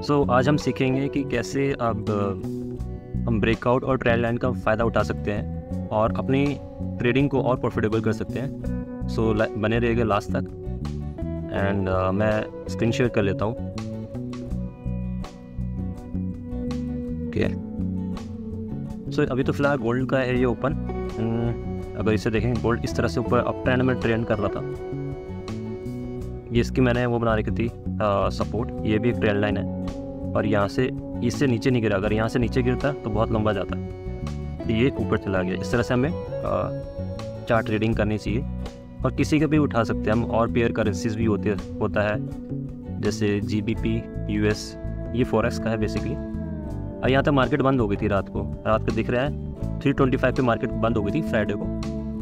सो आज हम सीखेंगे कि कैसे अब हम ब्रेकआउट और ट्रेंड लाइन का फ़ायदा उठा सकते हैं और अपनी ट्रेडिंग को और प्रॉफिटेबल कर सकते हैं। सो बने रहिएगा लास्ट तक। एंड मैं स्क्रीन शेयर कर लेता हूँ। ओके, सो अभी तो फिलहाल गोल्ड का है ये ओपन। अगर इसे देखें, गोल्ड इस तरह से ऊपर अप ट्रेंड में ट्रेंड कर रहा था। ये इसकी मैंने वो बना रखी थी सपोर्ट। ये भी एक ट्रेंड लाइन है और यहाँ से इससे नीचे नहीं गिरा। अगर यहाँ से नीचे गिरता तो बहुत लंबा जाता है, तो ये ऊपर चला गया। इस तरह से हमें चार्ट ट्रेडिंग करनी चाहिए और किसी का भी उठा सकते हैं हम। और पेयर करेंसीज भी होता है, जैसे GBP US, ये फॉरेक्स का है बेसिकली। और यहाँ तक मार्केट बंद हो गई थी रात को दिख रहा है 325 पे मार्केट बंद हो गई थी फ्राइडे को।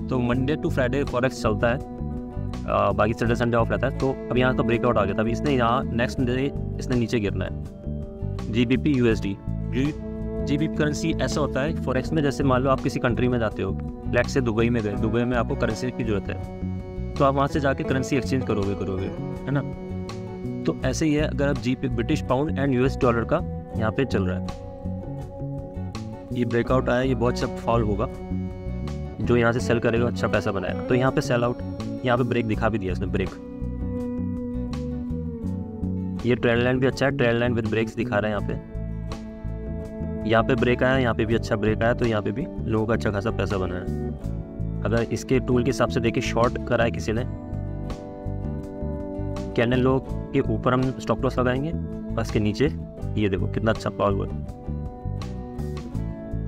तो मंडे टू फ्राइडे फॉरेक्स चलता है, बाकी सैटरडे संडे ऑफ रहता है। तो अब यहाँ का ब्रेकआउट आ गया था। अभी इसने यहाँ नेक्स्ट डे इसने नीचे गिरना है। GBP USD, GBP करेंसी ऐसा होता है फॉरेक्स में, जैसे मान लो आप किसी कंट्री में जाते हो, लेट से दुबई में गए, दुबई में आपको करेंसी की ज़रूरत है, तो आप वहाँ से जाके करेंसी एक्सचेंज करोगे, है ना। तो ऐसे ही है अगर आप British pound and US dollar का यहाँ पे चल रहा है। ये ब्रेकआउट आया, ये बहुत अच्छा फॉल होगा। जो यहाँ से सेल करेगा अच्छा पैसा बनाएगा। तो यहाँ पे सेल आउट, यहाँ पे ब्रेक दिखा भी दिया इसने, ब्रेक। ये ट्रेंड लाइन भी अच्छा है, ट्रेंड लाइन विद ब्रेक्स दिखा रहा है यहाँ पे ब्रेक आया, यहाँ पे भी अच्छा ब्रेक आया, तो यहाँ पे भी लोगों का अच्छा खासा पैसा बना है। अगर इसके टूल के हिसाब से देखिए, शॉर्ट करा है किसी ने, कैंडल लो के ऊपर हम स्टॉप लॉस लगाएंगे और इसके नीचे ये देखो कितना अच्छा फॉल हुआ।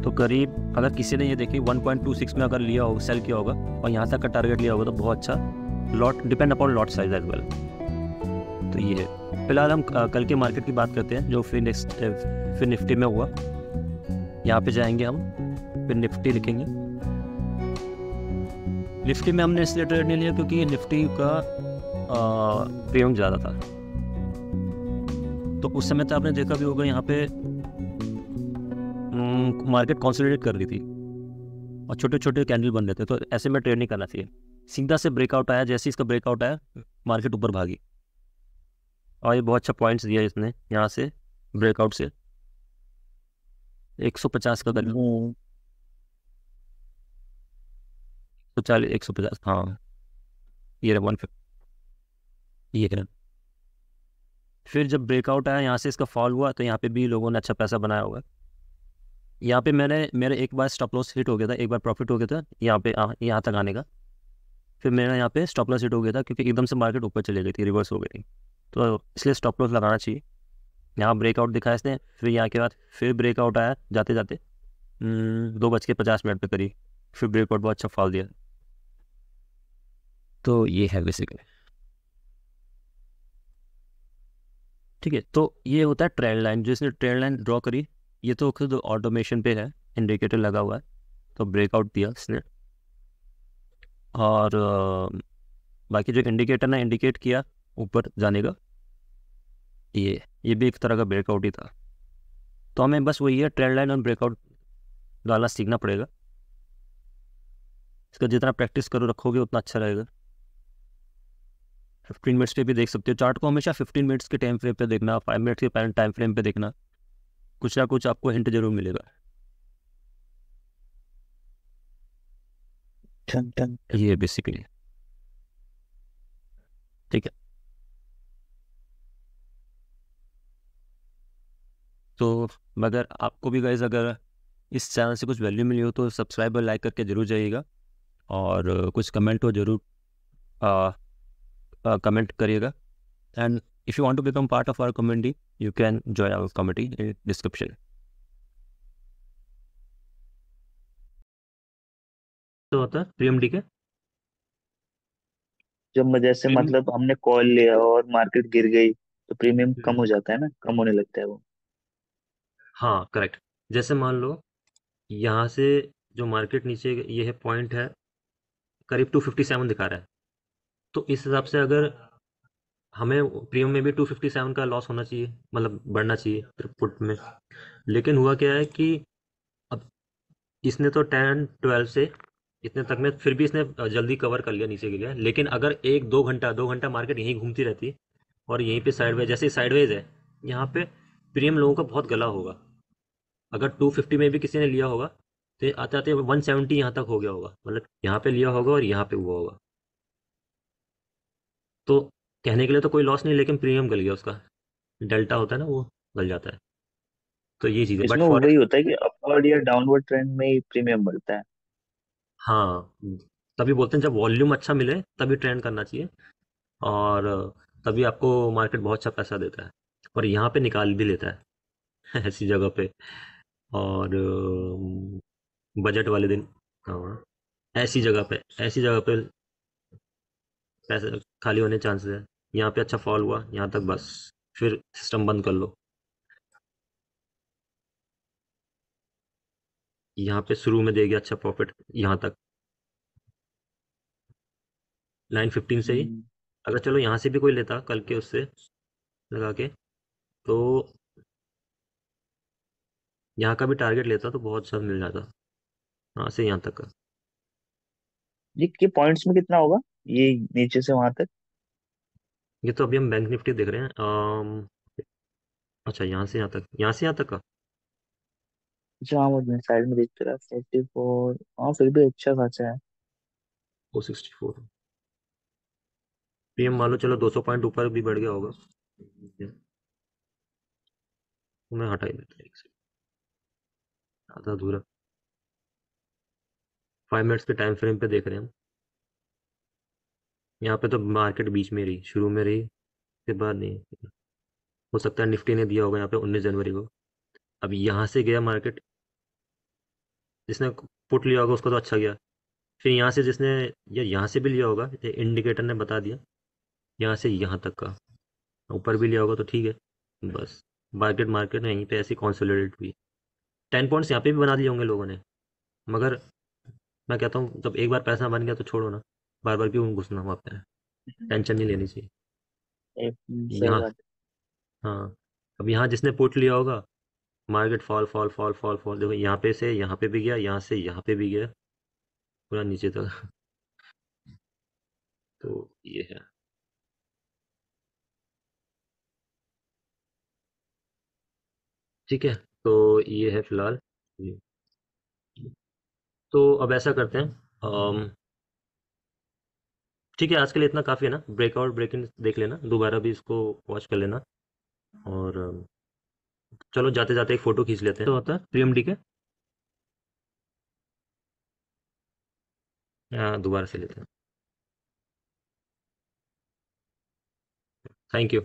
तो करीब अगर किसी ने ये देखिए 1.26 में अगर लिया होगा, सेल किया होगा और यहाँ तक का टारगेट लिया होगा, तो बहुत अच्छा lot, depend upon lot size as well. तो ये है। फिलहाल हम कल के मार्केट की बात करते हैं, जो फिर निफ्टी में हुआ। यहाँ पे जाएंगे हम, फिर निफ्टी लिखेंगे। निफ्टी में हमने इसलिए ट्रेड नहीं लिया क्योंकि निफ्टी का प्रीमियम ज़्यादा था। तो उस समय तो आपने देखा भी होगा, यहाँ पे मार्केट कॉन्सोलिडेट कर रही थी और छोटे छोटे कैंडल बन रहे थे। तो ऐसे में ट्रेड नहीं करना चाहिए। सीधा से ब्रेकआउट आया, जैसे इसका ब्रेकआउट आया मार्केट ऊपर भागी और ये बहुत अच्छा पॉइंट्स दिया इसने यहाँ से ब्रेकआउट से। 150 का करीब, 140 150, हाँ ये 150, ये है। फिर जब ब्रेकआउट आया यहाँ से इसका फॉल हुआ, तो यहाँ पे भी लोगों ने अच्छा पैसा बनाया होगा। यहाँ पे मेरे एक बार स्टॉप लॉस हिट हो गया था, एक बार प्रॉफिट हो गया था यहाँ पे, यहाँ तक आने का। फिर मेरा यहाँ पे स्टॉप लॉस हिट हो गया था क्योंकि एकदम से मार्केट ऊपर चली गई थी, रिवर्स हो गई थी। तो इसलिए स्टॉप लॉस लगाना चाहिए। यहाँ ब्रेकआउट दिखाया इसने, फिर यहाँ के बाद फिर ब्रेकआउट आया जाते जाते 2:50 पे करीब, फिर ब्रेकआउट बहुत अच्छा फॉल दिया। तो ये है बेसिकली, ठीक है। तो ये होता है ट्रेंड लाइन, जो इसने ट्रेंड लाइन ड्रॉ करी। ये तो खुद ऑटोमेशन पे है, इंडिकेटर लगा हुआ है। तो ब्रेकआउट दिया इसने और बाकी जो इंडिकेटर ने इंडिकेट किया ऊपर जाने का, ये भी एक तरह का ब्रेकआउट ही था। तो हमें बस वही है, ट्रेंड लाइन और ब्रेकआउट डालना सीखना पड़ेगा। इसका जितना प्रैक्टिस करो रखोगे उतना अच्छा रहेगा। 15 मिनट्स पे भी देख सकते हो चार्ट को। हमेशा 15 मिनट्स के टाइम फ्रेम पे देखना, 5 मिनट्स के टाइम फ्रेम पे देखना, कुछ ना कुछ आपको हिंट जरूर मिलेगा। ये बेसिकली, ठीक है। तो मगर आपको भी गाइस, अगर इस चैनल से कुछ वैल्यू मिली हो तो सब्सक्राइब और लाइक करके जरूर जाइएगा। और कुछ कमेंट हो जरूर कमेंट करिएगा। And if you want to become part of our community, you can join our community in description. तो होता है PMD के जब जैसे प्रीमियम, मतलब हमने कॉल लिया और मार्केट गिर गई तो प्रीमियम कम हो जाता है ना, कम होने लगता है वो। हाँ करेक्ट। जैसे मान लो यहाँ से जो मार्केट नीचे, ये है पॉइंट है करीब 257 दिखा रहा है। तो इस हिसाब से अगर हमें प्रीमियम में भी 257 का लॉस होना चाहिए, मतलब बढ़ना चाहिए पुट में। लेकिन हुआ क्या है कि अब इसने तो 10-12 से इतने तक में फिर भी इसने जल्दी कवर कर लिया, नीचे गिर। लेकिन अगर 1-2 घंटा 2 घंटा मार्केट यहीं घूमती रहती और यहीं पे साइडवेज, जैसे साइडवेज है यहाँ पे, प्रीमियम लोगों का बहुत गला होगा। अगर 250 में भी किसी ने लिया होगा तो आते आते 170 यहाँ तक हो गया होगा, मतलब यहाँ पे लिया होगा और यहाँ पे हुआ होगा। तो कहने के लिए तो कोई लॉस नहीं, लेकिन प्रीमियम गल गया उसका, डेल्टा होता है ना वो, गल जाता है। तो ये चीज़ है, बट इसमें वही फॉरेक्स। होता है कि अपवर्ड या डाउनवर्ड ट्रेंड में ही प्रीमियम बढ़ता है। हाँ, तभी बोलते हैं जब वॉल्यूम अच्छा मिले तभी ट्रेंड करना चाहिए, और तभी आपको मार्केट बहुत अच्छा पैसा देता है, और यहाँ पे निकाल भी लेता है ऐसी जगह पे। और बजट वाले दिन, हाँ, ऐसी जगह पे पैसे खाली होने चांसेस है। यहाँ पे अच्छा फॉल हुआ यहाँ तक, बस फिर सिस्टम बंद कर लो। यहाँ पे शुरू में देगी अच्छा प्रॉफिट यहाँ तक, 915 से ही। हम्म, अगर चलो यहाँ से भी कोई लेता कल के उससे लगा के, तो यहाँ का भी टारगेट लेता तो बहुत सब मिल जाता, यहाँ से यहाँ तक का। ये पॉइंट्स में कितना होगा, ये नीचे से वहां तक? ये तो अभी हम बैंक निफ्टी देख रहे हैं। अच्छा, यहाँ से यहाँ तक का अच्छा हाँ, वो साइड में दिख रहा है 44। हाँ फिर भी अच्छा खासा है। 464 पीएम, मान लो चलो 200 पॉइंट ऊपर भी बढ़ गया होगा, तो मैं हटा ही देता एक से, आधा अधूरा। 5 मिनट्स के टाइम फ्रेम पे देख रहे हैं हम। यहाँ पे तो मार्केट बीच में रही, शुरू में रही, फिर बाद नहीं। हो सकता है निफ्टी ने दिया होगा यहाँ पे 19 जनवरी को। अब यहाँ से गया मार्केट, जिसने पुट लिया होगा उसको तो अच्छा गया। फिर यहाँ से जिसने, या यहाँ से भी लिया होगा, इंडिकेटर ने बता दिया, यहाँ से यहाँ तक का ऊपर भी लिया होगा तो ठीक है, बस। मार्केट मार्केट यहीं पे ऐसी कंसोलिडेट हुई। 10 पॉइंट्स यहाँ पे भी बना दिए होंगे लोगों ने, मगर मैं कहता हूँ जब एक बार पैसा बन गया तो छोड़ो ना, बार बार क्यों घुसना वहाँ पे, टेंशन नहीं लेनी चाहिए। सही यहाँ, बात हाँ, अब यहाँ जिसने पुट लिया होगा, market fall fall fall fall fall, देखो यहाँ पे से यहाँ पे भी गया, यहाँ से यहाँ पे भी गया, पूरा नीचे तक तो ये है। ठीक है, तो ये है फिलहाल। जी। तो अब ऐसा करते हैं, ठीक है, आज के लिए इतना काफ़ी है ना, ब्रेकआउट ब्रेक इन देख लेना, दोबारा भी इसको वॉच कर लेना। और चलो जाते जाते एक फ़ोटो खींच लेते हैं, तो होता है पीएमडी के, या दोबारा से लेते हैं। Thank you.